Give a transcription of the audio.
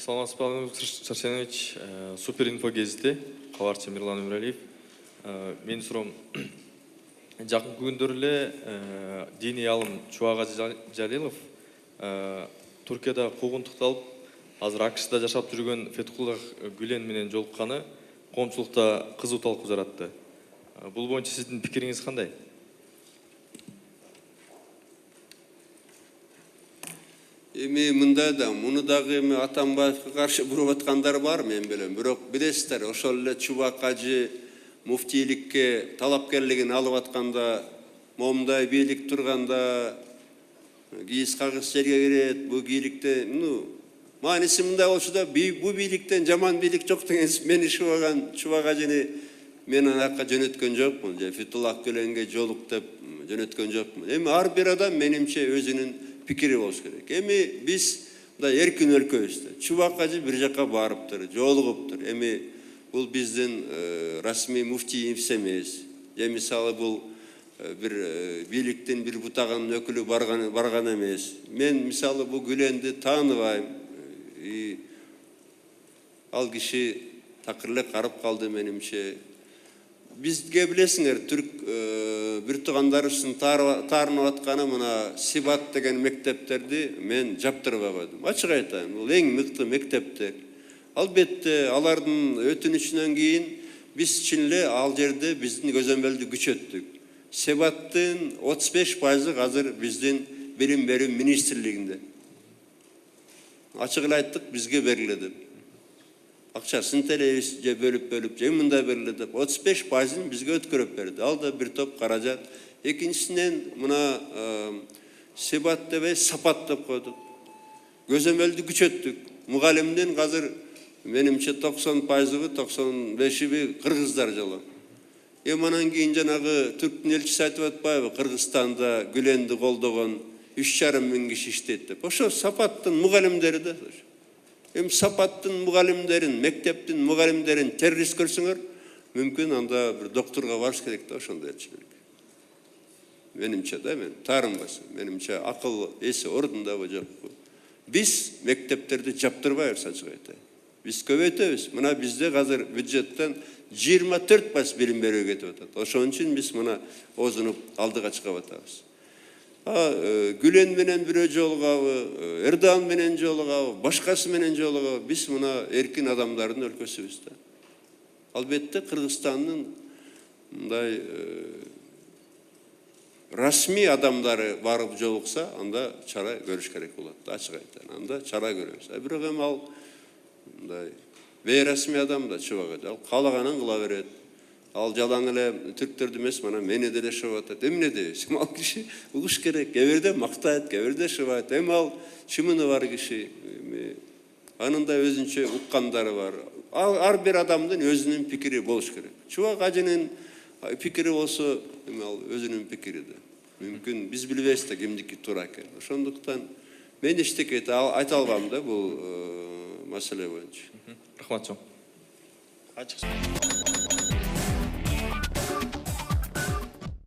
Саламатсыз ба, Сарсенович, супер инфо кезді, кабарчы Мирлан Өмүралиев. Мен суром, жақын күндөрүлө дини алым Чубакажы Жалилов Түркияда куугунтукталып, азыр АКШда жашап жүргөн Фетхуллах Гүлен менен жолукканы коомчулукта кызуу талкуу жаратты. Бул боюнча сиздин пикириңиз кандай? Эми мында да, муну дагы эми Атамбаевге каршы буруп аткандар бар, мен билем. Бирок билесиздер, ошол эле Чубакажы муфтийликке талапкерлигин алып атканда, момундай бийлик турганда кийиз кагыс жерге кирет, бу бийликте, мааниси мындай болчу да, бу бийликтен жаман бийлик жок деген мени Чубакажыны мен анакка жөнөткөн жокмун, же Фетхуллах Гүленге жолук деп жөнөткөн жокмун. Эми ар бир адам менимче өзүнүн пикири болуш керек. Эми биз мындай эркин өлкөбүздө Чубакажы бир жака барыптыр, жолугуптур. Эми бул биздин расмий муфтиибиз эмес. Же мисалы бул бир бийликтин бир бутагынын өкүлү барган эмес. Мен мисалы бул Гүленди тааныбайм. Ал киши такыр эле карып калды менимче. Бизге билесиңер, түрк бир туугандарыбыздын таарынып атканы мына Сибат деген мектептерди мен жаптырбай койдум. Ачык айтайын, бул эң мыкты мектептер. Албетте, алардын өтүнүчүнөн кийин биз чын эле ал жерде биздин көзөмөлдү күчөттүк. Сибаттын 35% азыр биздин билим берүү министрлигинде. Ачык эле айттык, бизге бериле деп. Акчасын телебиз же бөлүп же мындай бериле деп 35%-ын бизге өткөрүп берди. Ал да бир топ каражат. Экинчисинен мына Сибат дебей Сапат деп койдук. Көзөмөлдү күчөттүк. Мугалимдин азыр менимче 90%-ы, 95%-и кыргыздар жолу. Анан кийин жанагы түрктүн элчиси айтып атпайбы, Кыргызстанда Гүленди колдогон 3,5 миң киши иштейт деп. Ошо Сапаттын мугалимдери да. Эми Сапаттын мугалимдерин, мектептин мугалимдерин террорист көрсөңөр, мүмкүн анда бир докторго барыш керек да, ошондой элчилик. Менимче да, мен таарынбайсың. Менимче акыл эси ордундабы жокпу. Биз мектептерди жаптырбайбыз, ачык айтайын. Биз көбөйтөбүз. Мына бизде азыр бюджеттен 24% билим берүүгө кетип атат. Ошон үчүн биз мына озунуп алдыга чыгып атабыз. Гүлен менен бирөө жолугабы, Эрдоған менен жолугабы, башкасы менен жолугабы, биз мына эркин адамдардын өлкөсүбүз да. Албетте Кыргызстандын мындай расмий адамдары барып жолукса, анда чара көрүш керек болот, ачык айтайын. Анда чара көрөбүз. Бирок эми ал мындай бейрасмий адам да Чубакажы, ал каалаганын кыла берет. Ал жалаң эле түрктөрдү эмес, мана мени деле шыбап атат. Эмне дейбиз? Ал киши угуш керек. Кээ мактайт, кээ шыбайт. Эми ал чымыны бар киши. Анында өзүнчө уккандары бар. Ар бир адамдын өзүнүн пикири болуш керек. Чубакажынын пикири болсо, эми ал өзүнүн пикири да. Мүмкүн биз билбейбиз да кимдики туура экенин. Ошондуктан мен эчтеке айта албам да бул маселе боюнча. Рахмат чоң.